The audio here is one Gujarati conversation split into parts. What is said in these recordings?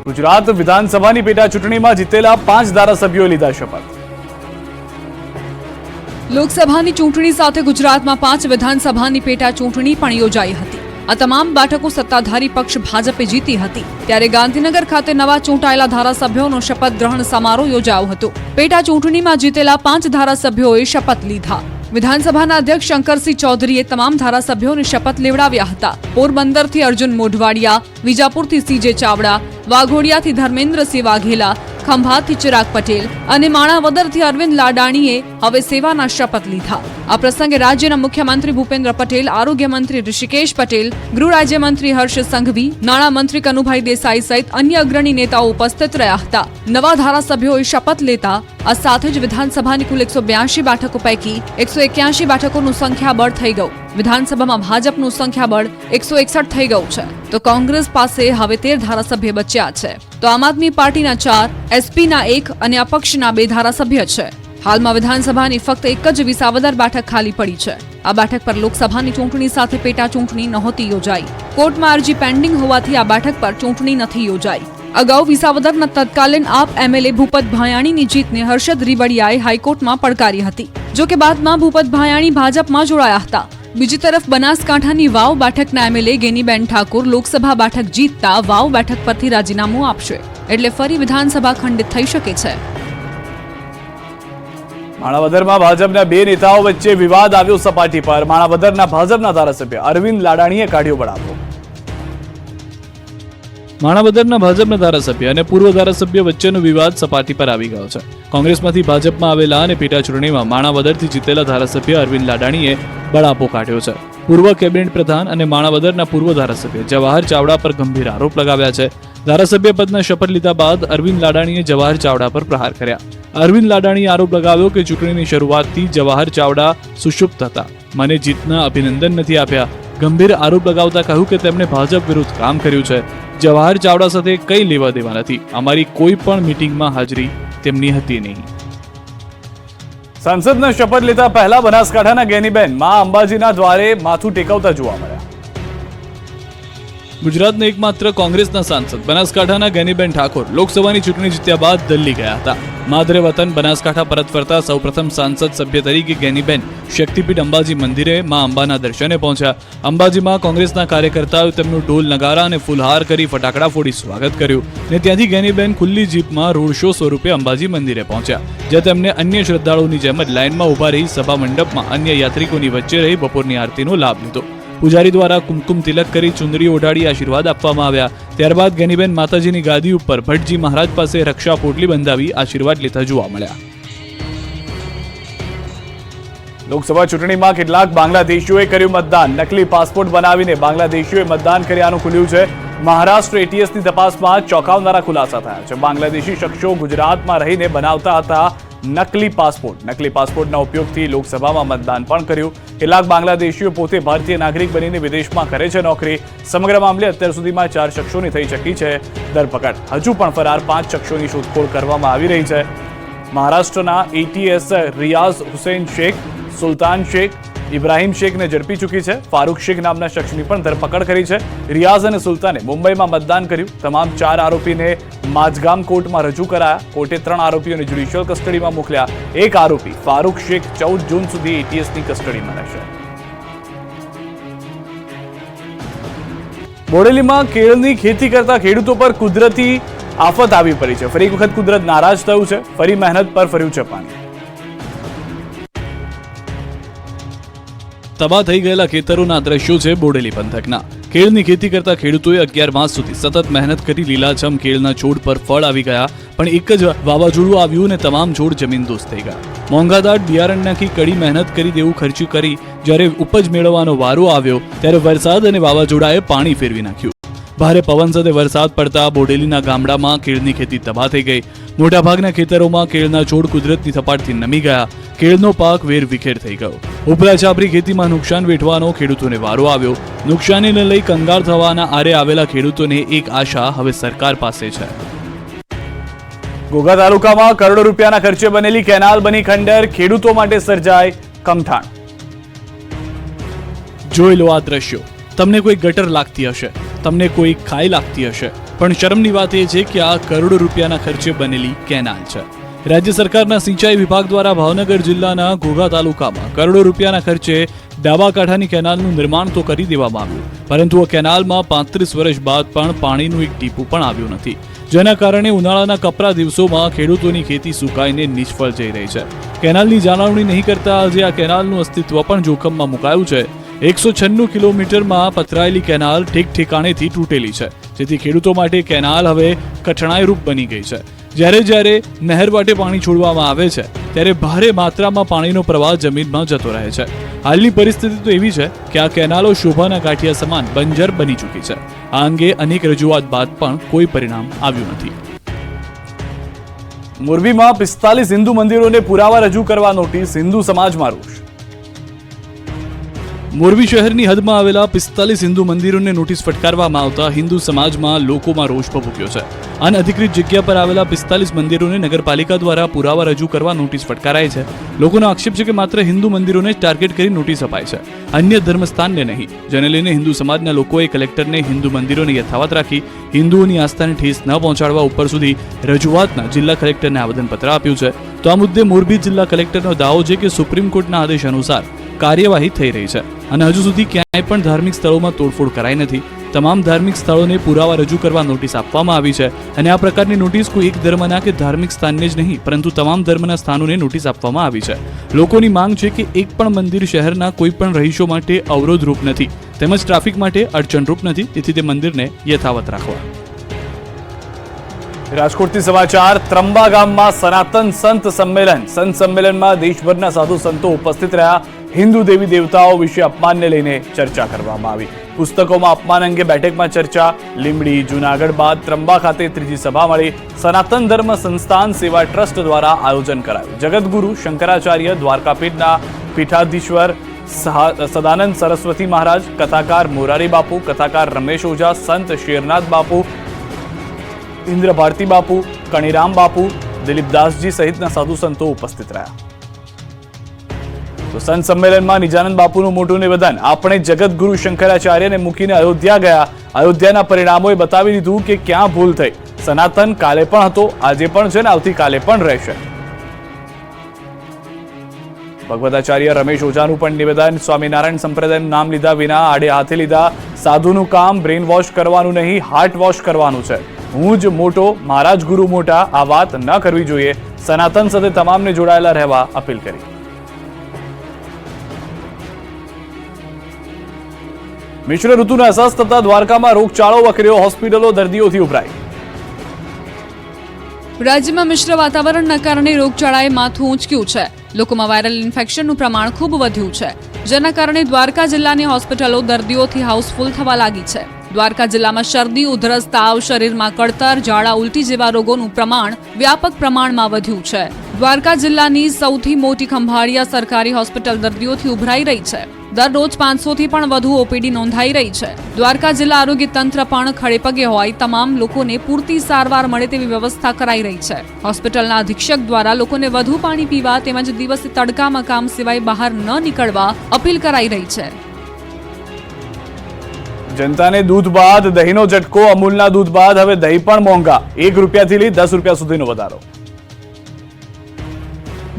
ગુજરાત વિધાનસભાની પેટા ચૂંટણીમાં જીતેલા 5 ધારાસભ્યોએ લીધા શપથ. લોકસભાની ચૂંટણી સાથે ગુજરાતમાં 5 વિધાનસભાની પેટા ચૂંટણી પણ યોજાઈ હતી. આ તમામ બેઠકો સત્તાધારી પક્ષ ભાજપે જીતી હતી. ત્યારે ગાંધીનગર ખાતે નવા ચૂંટાયેલા ધારાસભ્યોનો શપથ ગ્રહણ સમારોહ યોજાયો હતો. પેટા ચૂંટણીમાં જીતેલા 5 ધારાસભ્યોએ શપથ લીધા. વિધાનસભાના અધ્યક્ષ શંકરસિંહ ચૌધરીએ તમામ ધારાસભ્યોને શપથ લેવડાવ્યા હતા. પોરબંદરથી અર્જુન મોઢવાડિયા, વિજાપુરથી સીજે ચાવડા, વાઘોડિયાથી ધર્મેન્દ્રસિંહ વાઘેલા, ખંભાતથી ચિરાગ પટેલ અને માણાવદરથી અરવિંદ લાડાણીએ હવે સેવાના શપથ લીધા. આ પ્રસંગે રાજ્યના મુખ્યમંત્રી ભૂપેન્દ્ર પટેલ, આરોગ્ય મંત્રી ઋષિકેશ પટેલ, ગૃહ રાજ્યમંત્રી હર્ષ સંઘવી, નાણામંત્રી કનુભાઈ દેસાઈ સહિત અન્ય અગ્રણી નેતાઓ ઉપસ્થિત રહ્યા હતા. નવા ધારાસભ્યોએ શપથ લેતા આ સાથે જ વિધાનસભાની કુલ 182 બેઠકો પૈકી 181 બેઠકોનું સંખ્યાબળ થઈ ગયું. વિધાનસભામાં ભાજપનું સંખ્યાબળ 161 થઈ ગયું છે, તો કોંગ્રેસ પાસે હવે 13 ધારાસભ્ય બચ્યા છે. તો આમ આદમી પાર્ટીના 4, એસપીના 1 અને અપક્ષના 2 ધારાસભ્ય છે. હાલમાં વિધાનસભાની ફક્ત એક જ વિસાવદર બેઠક ખાલી પડી છે. આ બેઠક પર લોકસભાની ચૂંટણી સાથે પેટા ચૂંટણી નહોતી યોજાઈ. કોર્ટમાં અરજી પેન્ડિંગ હોવાથી આ બેઠક પર ચૂંટણી નથી યોજાઈ. અગાઉ વિસાવદરના તત્કાલીન આપ એમએલએ ભૂપત ભાયાણીની જીતને હર્ષદ રીબડિયાએ હાઈકોર્ટમાં પડકારી હતી. જો કે બાદમાં ભૂપત ભાયાણી ભાજપમાં જોડાયા હતા. બીજી તરફ બનાસકાંઠાની વાવ બેઠકના એમએલએ ગેનીબેન ઠાકોર લોકસભા બેઠક જીતતા વાવ બેઠક પરથી રાજીનામું આપશે, એટલે ફરી વિધાનસભા ખંડિત થઈ શકે છે. માણાવદરમાં ભાજપના 2 નેતાઓ વચ્ચે વિવાદ આવ્યો સપાટી પર. માણાવદરના ભાજપના ધારાસભ્ય અરવિંદ લાડાણીએ કાઢ્યો બળાપો. માણાવદરના ભાજપના ધારાસભ્ય અને પૂર્વ ધારાસભ્ય વચ્ચેનો વિવાદ સપાટી પર આવી ગયો છે. કોંગ્રેસમાંથી ભાજપમાં આવેલા અને પેટા ચૂંટણીમાં માણાવદરથી જીતેલા ધારાસભ્ય અરવિંદ લાડાણીએ બળાપો કાઢ્યો છે. પૂર્વ કેબિનેટ પ્રધાન અને માણાવદરના પૂર્વ ધારાસભ્ય જવાહર ચાવડા પર ગંભીર આરોપ લગાવ્યા છે. ધારાસભ્ય પદના શપથ લીધા બાદ અરવિંદ લાડાણીએ જવાહર ચાવડા પર પ્રહાર કર્યા. અરવિંદ લાડાણીએ આરોપ લગાવ્યો કે ચૂંટણીની શરૂઆતથી જવાહર ચાવડા સુષુપ્ત હતા, મને જીતના અભિનંદન નથી આપ્યા. ગંભીર આરોપ લગાવતા કહ્યું કે તેમણે ભાજપ વિરુદ્ધ કામ કર્યું છે. જવાહર ચાવડા સાથે કંઈ લેવા દેવા નથી. અમારી કોઈ પણ મીટિંગમાં હાજરી તેમની હતી નહીં. સંસદના શપથ લેતા પહેલા બનાસકાંઠાના ગેનીબેન માં અંબાજીના દ્વારે માથું ટેકવતા જોવા મળ્યા. ગુજરાતના એકમાત્ર કોંગ્રેસના સાંસદ બનાસકાંઠાના ગેનીબેન ઠાકોર લોકસભાની ચૂંટણી જીત્યા બાદ દિલ્હી ગયા હતા. માદરે વતન બનાસકાંઠા પરત ફરતા સૌપ્રથમ સાંસદ સભ્ય તરીકે ગેનીબેન શક્તિપીઠ અંબાજી મંદિરે માં અંબાના દર્શને પહોંચ્યા. અંબાજીમાં કોંગ્રેસના કાર્યકર્તાઓએ તેમનું ઢોલ નગારા અને ફૂલહાર કરી ફટાકડા ફોડી સ્વાગત કર્યું ને ત્યાંથી ગેનીબેન ખુલ્લી જીપમાં રોડ શો સ્વરૂપે અંબાજી મંદિરે પહોંચ્યા, જ્યાં તેમને અન્ય શ્રદ્ધાળુઓની જેમ જ લાઇનમાં ઉભા રહી સભા મંડપમાં અન્ય યાત્રિકોની વચ્ચે રહી બપોરની આરતીનો લાભ લીધો. પૂજારી દ્વારા કુમકુમ તિલક કરી ચુંદડી ઓઢાડી આશીર્વાદ આપવામાં આવ્યા. ત્યારબાદ ગેનીબેન માતાજીની ગાદી ઉપર ભટ્ટજી મહારાજ પાસે રક્ષા પોટલી બંધાવી આશીર્વાદ લેતા જોવા મળ્યા. લોકસભા ચૂંટણીમાં કેટલાક બાંગ્લાદેશીઓએ કર્યું મતદાન. નકલી પાસપોર્ટ બનાવીને બાંગ્લાદેશીઓએ મતદાન કર્યાનું ખુલ્યું છે. મહારાષ્ટ્ર એટીએસની તપાસમાં ચોંકાવનારા ખુલાસા થયા છે. બાંગ્લાદેશી શખ્સો ગુજરાતમાં રહીને બનાવતા હતા નકલી પાસપોર્ટ. નકલી પાસપોર્ટના ઉપયોગથી લોકસભામાં મતદાન પણ કર્યું. કેટલાક બાંગ્લાદેશીઓ પોતે ભારતીય નાગરિક બનીને વિદેશમાં કરે છે નોકરી. સમગ્ર મામલે અત્યાર સુધીમાં 4 શખ્સોની થઈ ચૂકી છે ધરપકડ. હજુ પણ ફરાર 5 શખ્સોની શોધખોળ કરવામાં આવી રહી છે. મહારાષ્ટ્રના એટીએસ રિયાઝ હુસૈન શેખ, સુલતાન શેખ, ઇબ્રાહિમ શેખને ઝડપી ચૂકી છે. ફારૂક શેખ નામના શખ્સની પણ ધરપકડ કરી છે. રિયાઝ અને સુલતાને મુંબઈમાં મતદાન કર્યું. તમામ 4 આરોપીને માજગામ કોર્ટમાં રજૂ કરાયા. કોર્ટે 3 આરોપીઓને જ્યુડિશિયલ કસ્ટડીમાં મોકલ્યા. એક આરોપી ફારૂક શેખ 14 જૂન સુધી એટીએસની કસ્ટડીમાં રહેશે. બોડેલીમાં કેળની ખેતી કરતા ખેડૂતો પર કુદરતી આફત આવી પડી છે. ફરી એક વખત કુદરત નારાજ થયું છે. ફરી મહેનત પર ફર્યું છે પાણી. તબાહ થઈ ગયેલા ખેતરોના દ્રશ્યો છે બોડેલી પંથકના. કેળની ખેતી કરતા ખેડૂતોએ 11 માસ સુધી સતત મહેનત કરી લીલાછમ કેળના છોડ પર ફળ આવી ગયા, પણ એક જ વાવાઝોડું આવ્યું ને તમામ છોડ જમીનદોસ્ત થઈ ગયા. મોંઘાદાટ બિયારણ નાખી કડી મહેનત કરી દેવું ખર્ચું કરી જ્યારે ઉપજ મેળવવાનો વારો આવ્યો ત્યારે વરસાદ અને વાવાઝોડાએ પાણી ફેરવી નાખ્યું. ભારે પવન સાથે વરસાદ પડતા બોડેલીના ગામડામાં કેળની ખેતી તબાહ થઈ ગઈ. મોટાભાગના ખેતરોમાં કેળના છોડ કુદરતની થપાટથી નમી ગયા. કેળનો પાક વેરવિખેર થઈ ગયો. ઉપલા છાપરી ખેતીમાં નુકસાન વેઠવાનો ખેડૂતોને વારો આવ્યો. નુકસાનીને લઈ કંગાળ થવાના આરે આવેલા ખેડૂતોને એક આશા હવે સરકાર પાસે છે. ઘોઘા તાલુકામાં કરોડો રૂપિયાના ખર્ચે બનેલી કેનાલ બની ખંડર. ખેડૂતો માટે સર્જાય કમઠાણ. જોઈ લો આ દ્રશ્યો. તમને કોઈ ગટર લાગતી હશે, તમને કોઈ ખાઈ લાગતી હશે, પણ શરમની વાત એ છે કે આ કરોડો રૂપિયાના ખર્ચે બનેલી કેનાલ છે. રાજ્ય સરકારના સિંચાઈ વિભાગ દ્વારા ભાવનગર જિલ્લાના ઘોઘા તાલુકામાં કરોડો રૂપિયાના ખર્ચે ડાબા કાંઠાની કેનાલનું નિર્માણ તો કરી દેવામાં આવ્યું, પરંતુ આ કેનાલમાં 35 વર્ષ બાદ પણ પાણીનું એક ટીપું પણ આવ્યું નથી, જેના કારણે ઉનાળાના કપરા દિવસોમાં ખેડૂતોની ખેતી સુકાઈને નિષ્ફળ જઈ રહી છે. કેનાલની જાળવણી નહીં કરતા આજે આ કેનાલનું અસ્તિત્વ પણ જોખમમાં મુકાયું છે. 196 કિલોમીટરમાં પથરાયેલી કેનાલ ઠેક ઠેકાણેથી તૂટેલી છે, જેથી ખેડૂતો માટે કેનાલ હવે કઠણાઈરૂપ બની ગઈ છે. જ્યારે નહેર વાટે પાણી છોડવામાં આવે છે ત્યારે ભારે માત્રામાં પાણીનો પ્રવાહ જમીનમાં જતો રહે છે. હાલની પરિસ્થિતિ તો એવી છે કે આ કેનાલો શોભાના ગાંઠિયા સમાન બંજર બની ચૂકી છે. આ અંગે અનેક રજૂઆત બાદ પણ કોઈ પરિણામ આવ્યું નથી. મોરબીમાં 45 હિન્દુ મંદિરોને પુરાવા રજૂ કરવા નોટિસ, હિન્દુ સમાજમાં રોષ. મોરબી શહેરની હદમાં આવેલા 45 હિન્દુ મંદિરોને નોટિસ ફટકારવામાં આવતા હિન્દુ સમાજમાં લોકોમાં રોષ ભભૂક્યો છે. અનઅધિકૃત જગ્યા પર આવેલા 45 મંદિરોને નગરપાલિકા દ્વારા પુરાવા રજૂ કરવા નોટિસ ફટકારાઈ છે. લોકોનો આક્ષેપ છે કે માત્ર હિન્દુ મંદિરોને જ ટાર્ગેટ કરી નોટિસ અપાય છે, અન્ય ધર્મસ્થાનને નહીં, જેને લઈને હિન્દુ સમાજના લોકોએ કલેક્ટરને હિન્દુ મંદિરોને યથાવત રાખી હિન્દુઓની આસ્થાને ઠેસ ન પહોંચાડવા ઉપર સુધી રજૂઆતના જિલ્લા કલેક્ટરને આવેદનપત્ર આપ્યું છે. તો આ મુદ્દે મોરબી જિલ્લા કલેક્ટરનો દાવો છે કે સુપ્રીમ કોર્ટના આદેશ અનુસાર કાર્યવાહી થઈ રહી છે અને હજુ સુધી ક્યાંય પણ ધાર્મિક સ્થળોમાં તોડફોડ કરાઈ નથી. તમામ ધાર્મિક સ્થળોને પુરાવા રજૂ કરવા નોટિસ આપવામાં આવી છે અને આ પ્રકારની નોટિસ કોઈ એક ધર્મના કે ધાર્મિક સ્થાનને જ નહીં પરંતુ તમામ ધર્મના સ્થાનોને નોટિસ આપવામાં આવી છે. લોકોની માંગ છે કે એક પણ મંદિર શહેરના કોઈ પણ રહીશો માટે અવરોધરૂપ નથી તેમજ ટ્રાફિક માટે અડચણરૂપ નથી, તેથી તે મંદિરને યથાવત રાખવા. રાજકોટથી સમાચાર. ત્રંબા ગામમાં સનાતન સંત સંમેલનમાં દેશભરના સાધુ સંતો ઉપસ્થિત રહ્યા. હિન્દુ દેવી દેવતાઓ વિશે અપમાનને લઈને ચર્ચા કરવામાં આવી. પુસ્તકોમાં અપમાન અંગે બેઠકમાં ચર્ચા. લીંબડી, જૂનાગઢ બાદ ત્રંબા ખાતે ત્રીજી સભા મળી. સનાતન ધર્મ સંસ્થાન સેવા ટ્રસ્ટ દ્વારા આયોજન કરાયું. જગતગુરુ શંકરાચાર્ય, દ્વારકાપીઠના પીઠાધીશ્વર સદાનંદ સરસ્વતી મહારાજ, કથાકાર મોરારી બાપુ, કથાકાર રમેશ ઓઝા, સંત શેરનાથ બાપુ, ઇન્દ્ર ભારતી બાપુ, કણીરામ બાપુ, દિલીપદાસજી સહિતના સાધુ સંતો ઉપસ્થિત રહ્યા. તો સંત સંમેલનમાં નિજાનંદ બાપુનું મોટું નિવેદન. આપણે જગતગુરુ શંકરાચાર્યને મૂકીને અયોધ્યા ગયા. અયોધ્યાના પરિણામોએ બતાવી દીધું કે ક્યાં ભૂલ થઈ. સનાતન કાલે પણ હતો, આજે પણ છે ને આવતીકાલે પણ રહેશે. ભગવતાચાર્ય રમેશ ઓઝાનું પણ નિવેદન. સ્વામિનારાયણ સંપ્રદાયનું નામ લીધા વિના આડે હાથે લીધા. સાધુનું કામ બ્રેન વોશ કરવાનું નહીં, હાર્ટ વોશ કરવાનું છે. હું જ મોટો, મારા જ ગુરુ મોટા, આ વાત ન કરવી જોઈએ. સનાતન સાથે તમામને જોડાયેલા રહેવા અપીલ કરી. મિશ્ર ઋતુનો અહેસાસ થતા દ્વારકામાં રોગચાળો વકર્યો. હોસ્પિટલો દર્દીઓથી ઉભરાઈ. રાજ્યમાં મિશ્ર વાતાવરણના કારણે રોગચાળાએ માથું ઊંચક્યું છે. લોકોમાં વાયરલ ઇન્ફેક્શનનું પ્રમાણ ખૂબ વધ્યું છે, જેના કારણે દ્વારકા જિલ્લાની હોસ્પિટલો દર્દીઓથી હાઉસફુલ થવા લાગી છે. દ્વારકા જિલ્લામાં શરદી, ઉધરસ, તાવ, શરીરમાં કળતર, ઝાડા, ઉલટી જેવા રોગોનું પ્રમાણ વ્યાપક પ્રમાણમાં વધ્યું છે. દ્વારકા જિલ્લાની સૌથી મોટી ખંભાળિયા સરકારી હોસ્પિટલ દર્દીઓથી ઉભરાઈ રહી છે. દરરોજ 500થી પણ વધુ ઓપીડી નોંધાઈ રહી છે. દ્વારકા જિલ્લા આરોગ્ય તંત્ર પણ ખડેપગે હોય તમામ લોકોને પૂરતી સારવાર મળે તેવી વ્યવસ્થા કરાઈ રહી છે. હોસ્પિટલના અધિક્ષક દ્વારા લોકોને વધુ પાણી પીવા તેમજ દિવસે તડકામાં કામ સિવાય બહાર ન નીકળવા અપીલ કરાઈ રહી છે. જનતાને દૂધ બાદ દહીંનો ઝટકો. અમૂલના દૂધ બાદ હવે દહીં પણ મોંઘા. 1 રૂપિયાથી લઈ 10 રૂપિયા સુધીનો વધારો.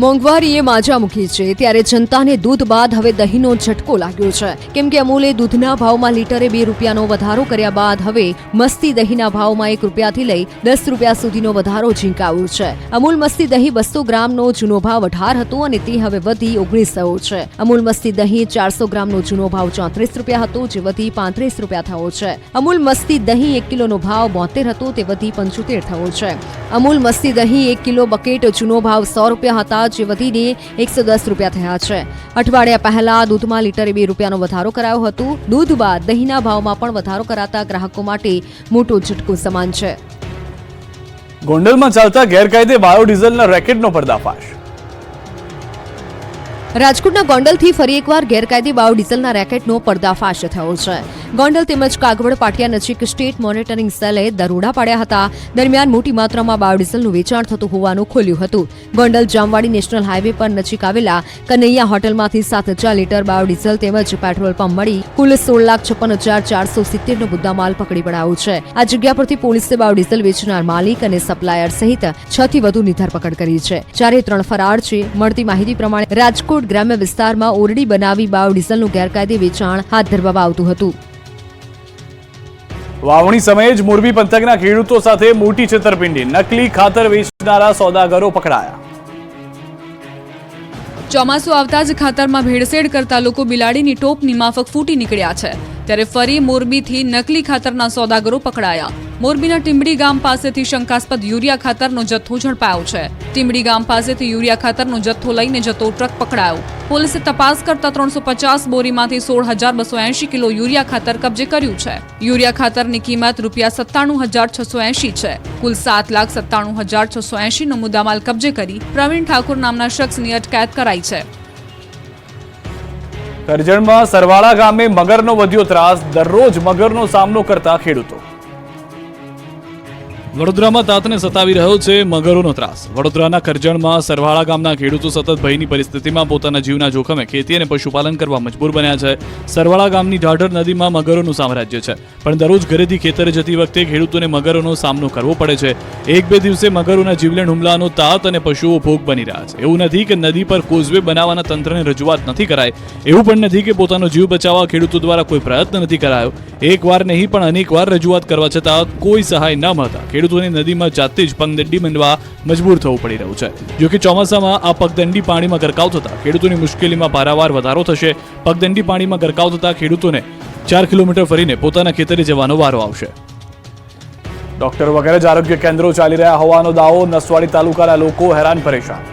મોંઘવારીએ માજા મૂકી છે ત્યારે જનતાને દૂધ બાદ હવે દહીંનો ઝટકો લાગ્યો છે, કેમ કે અમૂલે દૂધના ભાવમાં લીટરે 2 રૂપિયાનો વધારો કર્યા બાદ હવે મસ્તી દહીંના ભાવમાં 1 રૂપિયાથી લઈ 10 રૂપિયા સુધીનો વધારો ઝીંકાવ્યો છે. અમૂલ મસ્તી દહીં 200 ગ્રામનો જૂનો ભાવ 18 હતો અને તે હવે વધી 19 થયો છે. અમૂલ મસ્તી દહીં 400 ગ્રામનો જૂનો ભાવ 34 રૂપિયા હતો, જે વધી 35 રૂપિયા થયો છે. અમૂલ મસ્તી દહીં 1 કિલોનો ભાવ 72 હતો, તે વધી 75 થયો છે. અમૂલ મસ્તી દહીં 1 કિલો બકેટ જૂનો ભાવ 100 રૂપિયા હતા, જે વધીને 110 રૂપિયા થયા છે. અઠવાડિયા પહેલા દૂધમાં લીટરે 2 રૂપિયાનો વધારો કરાયો હતો. દૂધ બાદ દહીંના ભાવમાં પણ વધારો કરાતા ગ્રાહકો માટે મોટો ઝટકો સમાન છે. ગોંડલમાં ચાલતા ગેરકાયદે બાયોડીઝલના રેકેટનો પર્દાફાશ. રાજકોટના ગોંડલથી ફરી એકવાર ગેરકાયદે બાયોડીઝલના રેકેટનો પર્દાફાશ થયો છે. ગોંડલ તેમજ કાગવડ પાટિયા નજીક સ્ટેટ મોનિટરિંગ સેલે દરોડા પાડ્યા હતા. દરમિયાન મોટી માત્રામાં બાયોડીઝલનું વેચાણ થતું હોવાનું ખુલ્યું હતું. ગોંડલ જામવાડી નેશનલ હાઈવે પર નજીક આવેલા કનૈયા હોટલમાંથી 7,000 લીટર બાયોડીઝલ તેમજ પેટ્રોલ પંપ મળી કુલ 16,56,470 નો મુદ્દામાલ પકડી પડાયો છે. આ જગ્યા પરથી પોલીસે બાયોડીઝલ વેચનાર માલિક અને સપ્લાયર સહિત 6 થી વધુની ધરપકડ કરી છે. જ્યારે 3 ફરાર છે. મળતી માહિતી પ્રમાણે રાજકોટ ગ્રામ્ય વિસ્તારમાં ઓરડી બનાવી બાયોડીઝલનું ગેરકાયદે વેચાણ હાથ ધરવામાં આવતું હતું. વાવણી સમયે જ મોરબી પંથકના ખેડૂતો સાથે મોટી છેતરપિંડી. નકલી ખાતર વેચનારા સોદાગરો પકડાયા. ચોમાસું આવતા જ ખાતરમાં ભેળસેળ કરતા લોકો બિલાડીની ટોપની માફક ફૂટી નીકળ્યા છે. ત્યારે ફરી મોરબીથી નકલી ખાતરના સોદાગરો પકડાયા. મોરબીના ટીમડી ગામ પાસેથી શંકાસ્પદ યુરિયા ખાતરનો જથ્થો ઝડપાયો છે. ટીમડી ગામ પાસેથી યુરિયા ખાતરનો જથ્થો લઈને જતો ટ્રક પકડાયો. પોલીસે તપાસ કરતા 350 બોરીમાંથી 16,280 કિલો યુરિયા ખાતર કબજે કર્યું છે. યુરિયા ખાતરની કિંમત ₹97,680 છે. કુલ 7,97,680 નો મુદ્દામાલ કબજે કરી પ્રવીણ ઠાકોર નામના શખ્સની અટકાયત કરાઈ છે. કરજણમાં સરવાળા ગામે મગરનો વધ્યો ત્રાસ. દરરોજ મગરનો સામનો કરતા ખેડૂતો. વડોદરામાં તાતને સતાવી રહ્યો છે મગરોનો ત્રાસ. વડોદરાના કરજણમાં સરવાળા ગામના ખેડૂતો સતત ભયની પરિસ્થિતિમાં પોતાના જીવના જોખમે ખેતી અને પશુપાલન કરવા મજબૂર બન્યા છે. સરવાળા ગામની ઢાઢર નદીમાં મગરોનું સામ્રાજ્ય છે, પણ દરરોજ ઘરેથી ખેતરે જતી વખતે ખેડૂતોને મગરોનો સામનો કરવો પડે છે. 1-2 દિવસે મગરોના જીવલેણ હુમલાનો તાત અને પશુઓ ભોગ બની રહ્યા છે. એવું નથી કે નદી પર કોઝવે બનાવવાના તંત્રને રજૂઆત નથી કરાય. એવું પણ નથી કે પોતાનો જીવ બચાવવા ખેડૂતો દ્વારા કોઈ પ્રયત્ન નથી કરાયો. એકવાર નહીં પણ અનેકવાર રજૂઆત કરવા છતાં કોઈ સહાય ન મળતા ખેડૂતોને નદીમાં જાતે જ પગદંડી બનવા મજબૂર થવું પડી રહ્યું છે. જો કે ચોમાસામાં આ પગદંડી પાણીમાં ગરકાવ થતા ખેડૂતોની મુશ્કેલીમાં પારાવાર વધારો થશે. પગદંડી પાણીમાં ગરકાવ થતા ખેડૂતોને 4 કિલોમીટર ફરીને પોતાના ખેતરે જવાનો વારો આવશે. ડોક્ટર વગર જ આરોગ્ય કેન્દ્રો ચાલી રહ્યા હોવાનો દાવો. નસવાડી તાલુકાના લોકો હેરાન પરેશાન.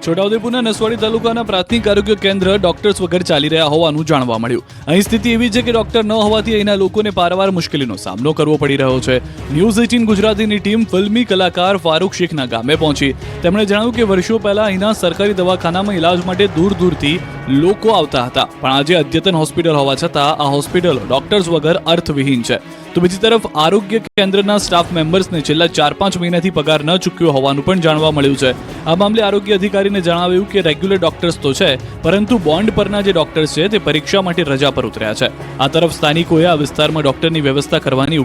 છોટાઉદેપુરના નસવાડી તાલુકાના પ્રાથમિક આરોગ્ય કેન્દ્ર ડોક્ટર્સ વગર ચાલી રહ્યા હોવાનું જાણવા મળ્યું. અહીં સ્થિતિ એવી છે કે ડોક્ટર ન હોવાથી અહીંના લોકોને પારવાર મુશ્કેલીનો સામનો કરવો પડી રહ્યો છે. ન્યૂઝ 18 ગુજરાતીની ટીમ ફિલ્મી કલાકાર ફારૂક શેખના ગામે પહોંચી. તેમણે જણાવ્યું કે વર્ષો પહેલા અહીંના સરકારી દવાખાનામાં ઇલાજ માટે દૂર દૂરથી લોકો આવતા હતા, પણ આજે અદ્યતન હોસ્પિટલ હોવા છતાં આ હોસ્પિટલ ડોક્ટર્સ વગર અર્થવિહીન છે. તો બીજી તરફ આરોગ્ય કેન્દ્રના સ્ટાફ મેમ્બર્સને છેલ્લા 4-5 મહિનાથી પગાર ન ચૂક્યો હોવાનું પણ જાણવા મળ્યું છે. આ મામલે આરોગ્ય અધિકારીને જણાવ્યું કે રેગ્યુલર ડોક્ટર્સ તો છે, પરંતુ બોન્ડ પરના જે ડોક્ટર્સ છે તે પરીક્ષા માટે રજા પર ઉતર્યા છે. આ તરફ સ્થાનિકોએ આ વિસ્તારમાં ડોક્ટરની વ્યવસ્થા કરવાની